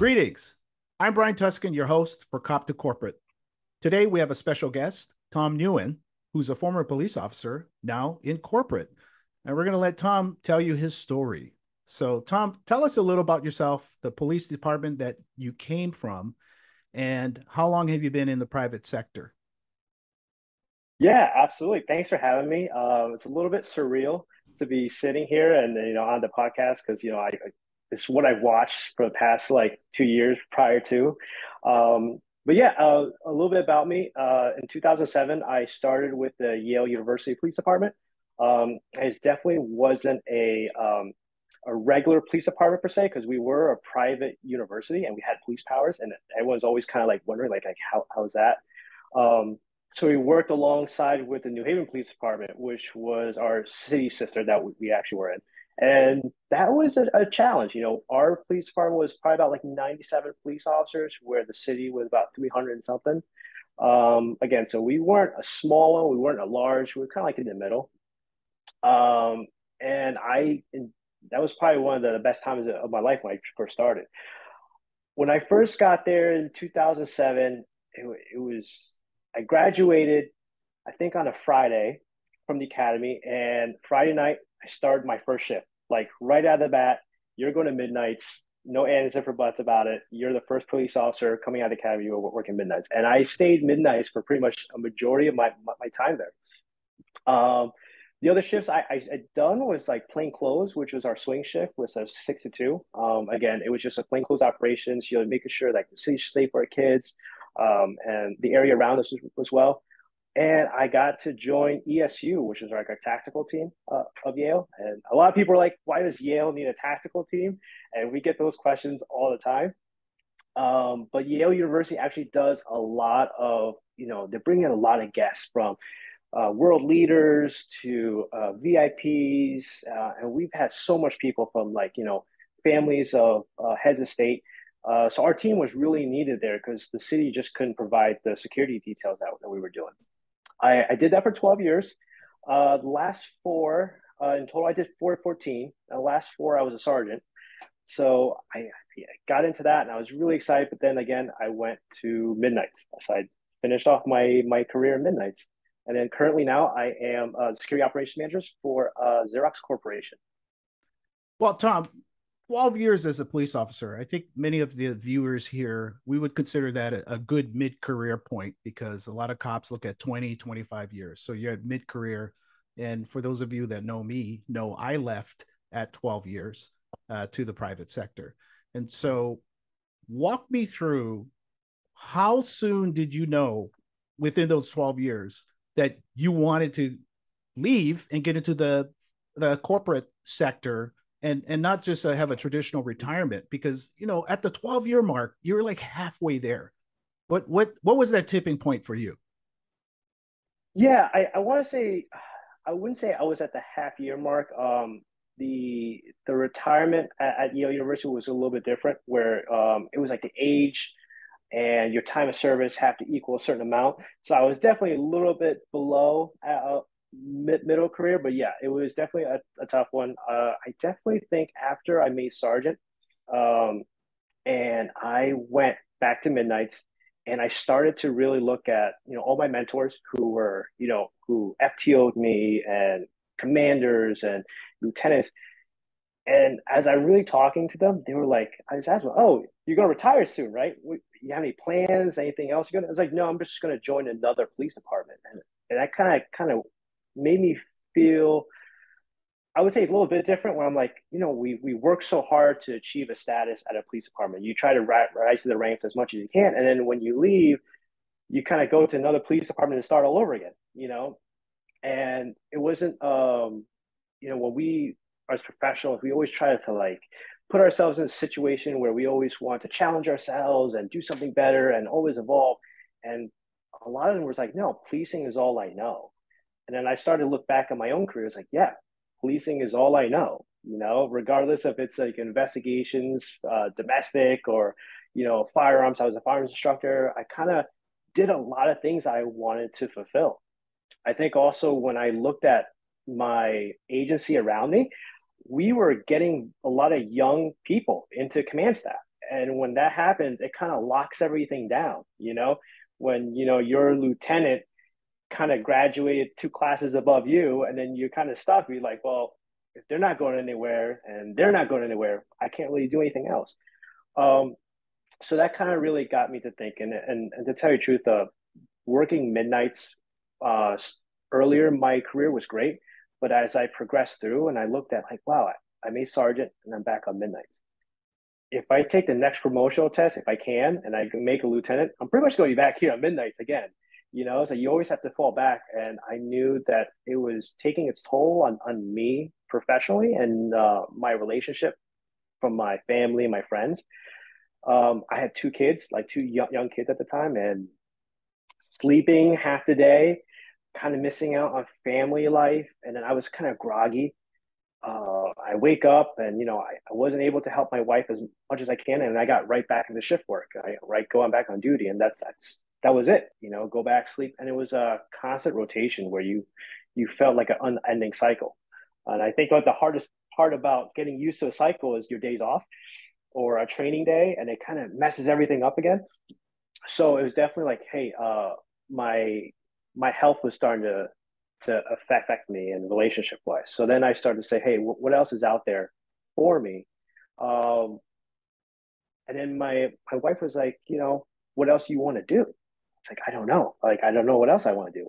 Greetings. I'm Brian Tuskin, your host for Cop to Corporate. Today, we have a special guest, Tom Nguyen, who's a former police officer, now in corporate. And we're going to let Tom tell you his story. So, Tom, tell us a little about yourself, the police department that you came from, and how long have you been in the private sector? Yeah, absolutely. Thanks for having me. It's a little bit surreal to be sitting here and on the podcast because it's what I've watched for the past like 2 years prior to. But yeah, a little bit about me. In 2007, I started with the Yale University Police Department. It definitely wasn't a regular police department per se because we were a private university and we had police powers, and everyone's always kind of like wondering like how's that. Um, so we worked alongside with the New Haven Police Department, which was our city sister that we actually were in. And that was a challenge. Our police department was probably about like 97 police officers, where the city was about 300 and something. Again, so we weren't a small one, we weren't a large, we were kind of like in the middle. Um, and that was probably one of the best times of my life when I first started. When I first got there in 2007, it was I graduated, I think, on a Friday from the academy, and Friday night I started my first shift. Like right out of the bat, you're going to midnights. No ands or buts about it. You're the first police officer coming out of the academy. You're working midnights, and I stayed midnights for pretty much a majority of my time there. The other shifts I done was like plain clothes, which was our swing shift, was a 6 to 2. Again, it was just a plain clothes operations, making sure like the city's safe for our kids, and the area around us was well. And I got to join ESU, which is like our tactical team of Yale. And a lot of people are like, why does Yale need a tactical team? And we get those questions all the time. But Yale University actually does a lot of, they bring in a lot of guests from world leaders to VIPs, and we've had so much people from like families of heads of state. So our team was really needed there because the city just couldn't provide the security details that we were doing. I did that for 12 years. The last four in total, I did 4 to 14. The last four, I was a sergeant. So I got into that, and I was really excited. But then again, I went to Midnights. So I finished off my career in Midnights. And then currently now I am security operations manager for Xerox Corporation. Well, Tom, 12 years as a police officer, I think many of the viewers here, we would consider that a good mid-career point because a lot of cops look at 20, 25 years. So you're at mid-career. And for those of you that know me, know I left at 12 years to the private sector. And so walk me through, how soon did you know within those 12 years that you wanted to leave and get into the corporate sector, and not just have a traditional retirement? Because at the 12-year mark you're like halfway there. What was that tipping point for you? Yeah, I want to say I wouldn't say I was at the half year mark. The retirement at Yale University was a little bit different, where it was like the age and your time of service have to equal a certain amount. So I was definitely a little bit below middle career, but yeah, it was definitely a tough one. I definitely think after I made sergeant, um, and I went back to midnights, and I started to really look at all my mentors who were who FTO'd me, and commanders and lieutenants. And as I really talking to them, they were like, I just asked them, "Oh, you're gonna retire soon, right? You have any plans? Anything else?" You're gonna? I was like, "No, I'm just gonna join another police department," and that kind of made me feel, I would say, a little bit different. When I'm like, we work so hard to achieve a status at a police department. You try to rise to the ranks as much as you can, and then when you leave, you kind of go to another police department and start all over again. And it wasn't, when we as professionals, we always try to like put ourselves in a situation where we always want to challenge ourselves and do something better and always evolve. And a lot of them was like, no, policing is all I know. And then I started to look back at my own career. It's like, yeah, policing is all I know, regardless if it's like investigations, domestic, or, firearms. I was a firearms instructor. I kind of did a lot of things I wanted to fulfill. I think also when I looked at my agency around me, we were getting a lot of young people into command staff. And when that happens, it kind of locks everything down, you know, when, you know, your lieutenant kind of graduated two classes above you, and then you're kind of stuck. You're like, well, if they're not going anywhere and they're not going anywhere, I can't really do anything else. Um, so that kind of really got me to thinking. And to tell you the truth, working midnights uh, earlier in my career was great, but as I progressed through and I looked at like, wow, I made sergeant and I'm back on midnights. If I take the next promotional test, if I can, and I can make a lieutenant, I'm pretty much going to be back here on midnights again. You know, so you always have to fall back. And I knew that it was taking its toll on me professionally and my relationship from my family and my friends. I had two kids, like two young kids at the time, and sleeping half the day, kind of missing out on family life. And then I was kind of groggy. I wake up and I wasn't able to help my wife as much as I can, and I got right back into shift work. I right going back on duty, and that was it. You know, go back sleep, and it was a constant rotation where you felt like an unending cycle. And I think what the hardest part about getting used to a cycle is your days off or a training day, and it kind of messes everything up again. So it was definitely like, hey, my my health was starting to affect me and relationship wise. So then I started to say, hey, what else is out there for me? Um, and then my wife was like, what else do you want to do? It's like, I don't know. Like, I don't know what else I want to do.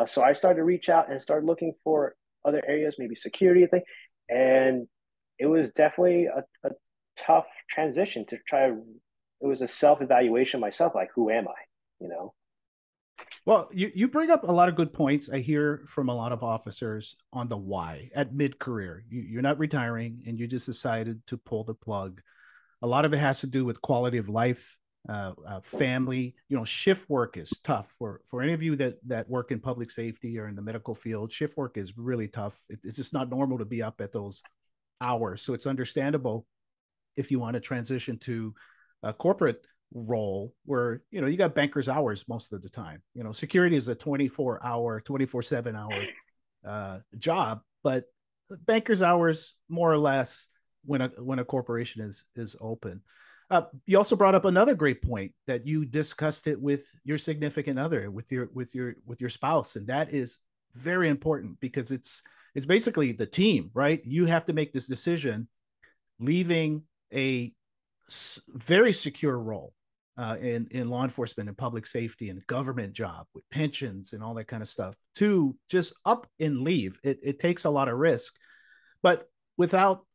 So I started to reach out and start looking for other areas, maybe security thing. And it was definitely a tough transition to try. It was a self evaluation myself, like, who am I? You know? Well, you bring up a lot of good points. I hear from a lot of officers on the why at mid career. You're not retiring and you just decided to pull the plug. A lot of it has to do with quality of life, family. Shift work is tough for any of you that work in public safety or in the medical field. Shift work is really tough. It's just not normal to be up at those hours. So it's understandable if you want to transition to a corporate role where you got banker's hours most of the time. Security is a 24-hour 24/7 hour job, but banker's hours more or less when a corporation is open. You also brought up another great point that you discussed it with your significant other, with your spouse, and that is very important because it's basically the team, right? You have to make this decision, leaving a very secure role in law enforcement and public safety and government job with pensions and all that kind of stuff to just up and leave. It takes a lot of risk, but without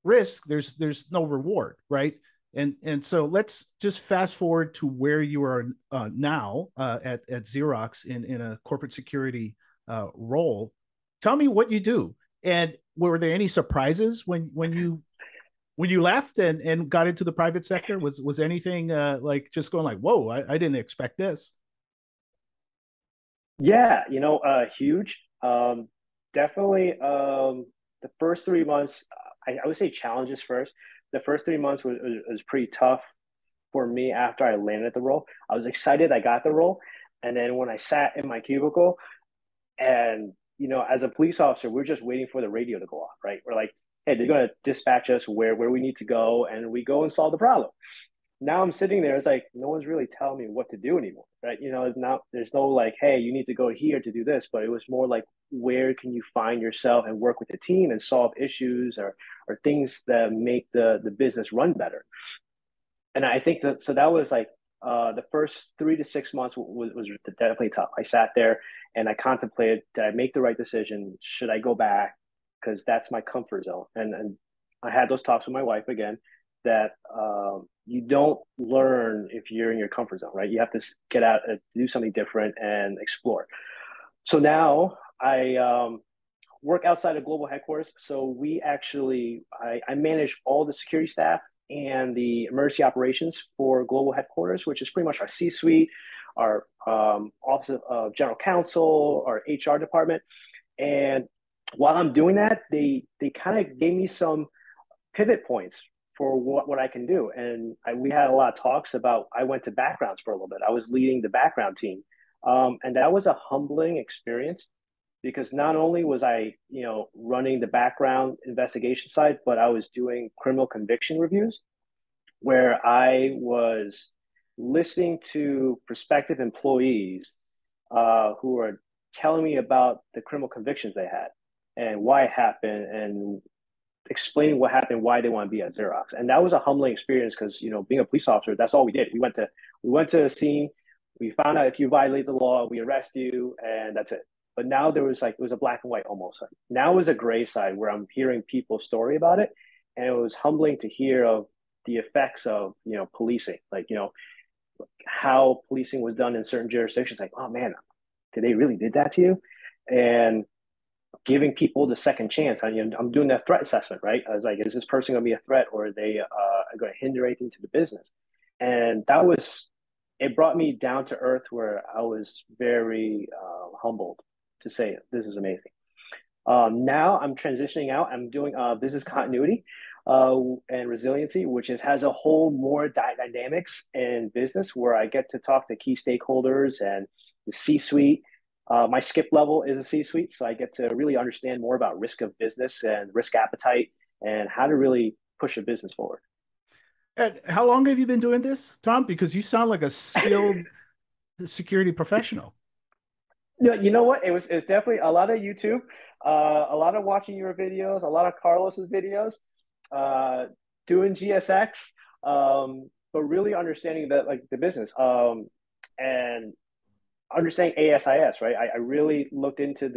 risk, there's no reward, right? And so let's just fast forward to where you are now at Xerox in a corporate security role. Tell me what you do, and were there any surprises when you left and got into the private sector? Was anything like just going like, whoa, I didn't expect this? Yeah, huge. Definitely. The first 3 months, I would say challenges first. The first 3 months was pretty tough for me after I landed the role. I was excited I got the role. And then when I sat in my cubicle and, as a police officer, we're just waiting for the radio to go off, right? We're like, hey, they're going to dispatch us where we need to go, and we go and solve the problem. Now I'm sitting there, it's like no one's really telling me what to do anymore, right? Now there's no like, hey, you need to go here to do this, but it was more like, where can you find yourself and work with the team and solve issues or things that make the business run better. And I think that, so that was like the first 3 to 6 months was definitely tough. I sat there and I contemplated, did I make the right decision? Should I go back? Because that's my comfort zone. And I had those talks with my wife again, that you don't learn if you're in your comfort zone, right? You have to get out and do something different and explore. So now I work outside of global headquarters. So I manage all the security staff and the emergency operations for global headquarters, which is pretty much our C-suite, our office of general counsel, our HR department. And while I'm doing that, they kind of gave me some pivot points for what I can do. And we had a lot of talks about, I went to backgrounds for a little bit. I was leading the background team. And that was a humbling experience because not only was I, running the background investigation side, but I was doing criminal conviction reviews. where I was listening to prospective employees who were telling me about the criminal convictions they had and why it happened and explaining what happened, why they want to be at Xerox. And that was a humbling experience because, being a police officer, that's all we did. We went to a scene, we found out if you violate the law, we arrest you, and that's it. But now there was it was a black and white almost. Like, now it was a gray side where I'm hearing people's story about it. And it was humbling to hear of the effects of, policing, how policing was done in certain jurisdictions. Like, oh man, did they really did that to you? And giving people the second chance. I'm doing that threat assessment, right? I was like, is this person going to be a threat, or are they going to hinder anything to the business? And it brought me down to earth where I was very humbled to say, this is amazing. Now I'm transitioning out. I'm doing business continuity and resiliency, which has a whole more dynamics in business where I get to talk to key stakeholders and the C-suite. My skip level is a C-suite, so I get to really understand more about risk of business and risk appetite and how to really push a business forward. And how long have you been doing this, Tom? Because you sound like a skilled security professional. Yeah, you know what? It's definitely a lot of YouTube, a lot of watching your videos, a lot of Carlos's videos, uh, doing GSX, but really understanding that like the business, and understanding ASIS, right? I really looked into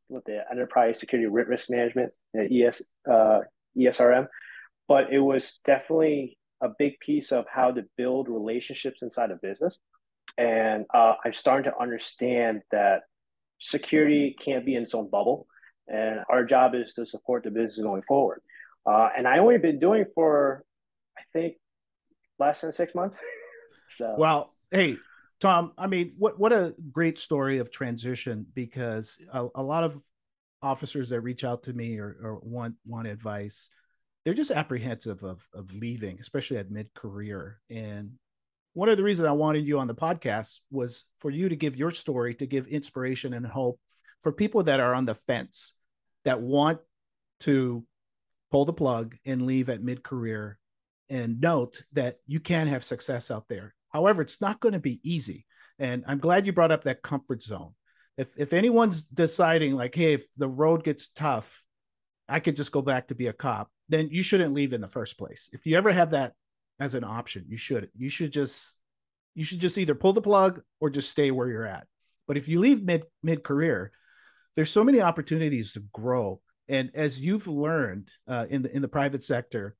what the enterprise security risk management, ESRM, but it was definitely a big piece of how to build relationships inside a business. And I'm starting to understand that security can't be in its own bubble, and our job is to support the business going forward. And I only been doing for, I think, less than 6 months. So Well, hey, Tom, I mean, what a great story of transition, because a lot of officers that reach out to me or want advice, they're just apprehensive of leaving, especially at mid career. And one of the reasons I wanted you on the podcast was for you to give your story, to give inspiration and hope for people that are on the fence, that want to pull the plug and leave at mid career, and note that you can have success out there. However, it's not going to be easy. And I'm glad you brought up that comfort zone. If anyone's deciding like, hey, if the road gets tough, I could just go back to be a cop, then you shouldn't leave in the first place. If you ever have that as an option, you should just either pull the plug or just stay where you're at. But if you leave mid career, there's so many opportunities to grow. And as you've learned in the private sector,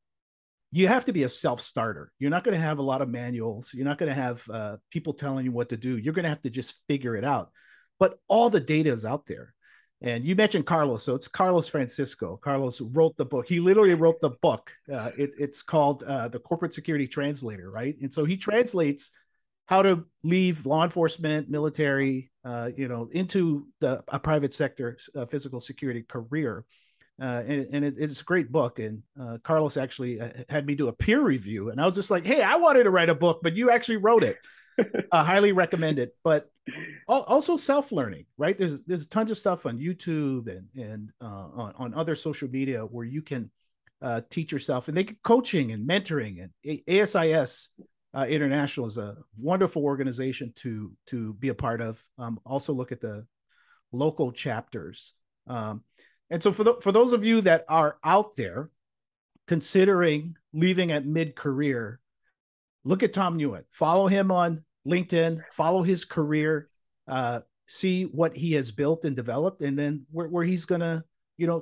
you have to be a self starter. You're not going to have a lot of manuals. You're not going to have people telling you what to do. You're going to have to just figure it out. But all the data is out there. And you mentioned Carlos, so it's Carlos Francisco. Carlos wrote the book. He literally wrote the book. It's called The Corporate Security Translator, right? And so he translates how to leave law enforcement, military, into a private sector physical security career. It's a great book. And Carlos actually had me do a peer review, and I was just like, "Hey, I wanted to write a book, but you actually wrote it. Highly recommend it." But also self learning, right? There's tons of stuff on YouTube and on other social media where you can teach yourself, and they get coaching and mentoring. And ASIS International is a wonderful organization to be a part of. Also look at the local chapters. And so for those of you that are out there considering leaving at mid career, look at Tom Nguyen. Follow him on LinkedIn. Follow his career. See what he has built and developed, and then where he's gonna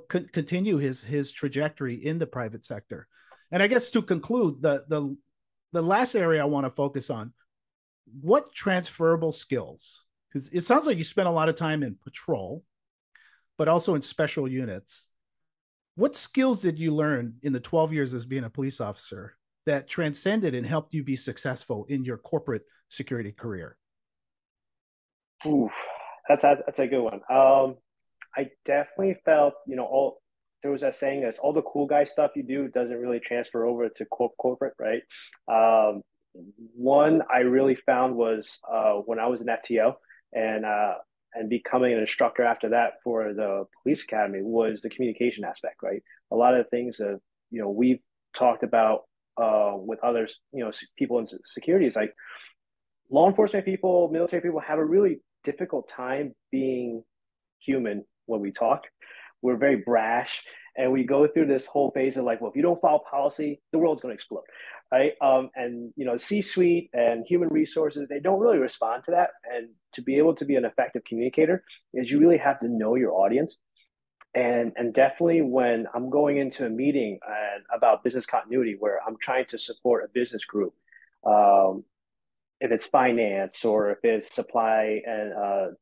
continue his trajectory in the private sector. And I guess to conclude, the last area I want to focus on: what transferable skills? Because it sounds like you spent a lot of time in patrol, but also in special units. What skills did you learn in the 12 years as being a police officer that transcended and helped you be successful in your corporate security career? ooh, that's a good one. I definitely felt, all there was that saying is all the cool guy stuff you do doesn't really transfer over to corporate, right? Um, One I really found was when I was an FTO and becoming an instructor after that for the police academy was the communication aspect, right? A lot of the things that we've talked about with others, people in security is like law enforcement people, military people have a really difficult time being human when we talk. We're very brash, and we go through this whole phase of like, well, if you don't follow policy, the world's going to explode, right? And C-suite and human resources, they don't really respond to that. And to be able to be an effective communicator is you really have to know your audience. And definitely when I'm going into a meeting about business continuity, where I'm trying to support a business group, um, if it's finance or if it's supply and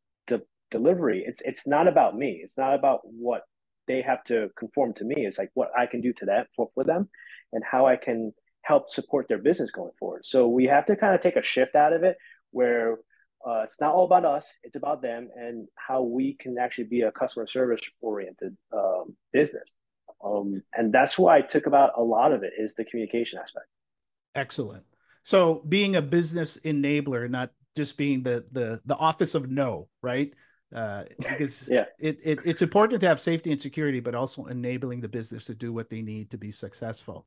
delivery, it's not about me. It's not about what they have to conform to me. It's like what I can do to them for them, and how I can help support their business going forward. So we have to kind of take a shift out of it where it's not all about us; it's about them and how we can actually be a customer service oriented business. And that's why I took about a lot of it is the communication aspect. Excellent. So being a business enabler, not just being the office of no, right? Because Yeah. it's important to have safety and security, but also enabling the business to do what they need to be successful.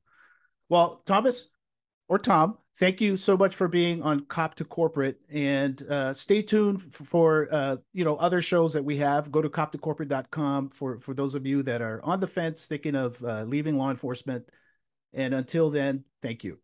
Well, Thomas or Tom, thank you so much for being on Cop to Corporate, and stay tuned for other shows that we have. Go to cop2corporate.com for those of you that are on the fence thinking of leaving law enforcement. And until then, thank you.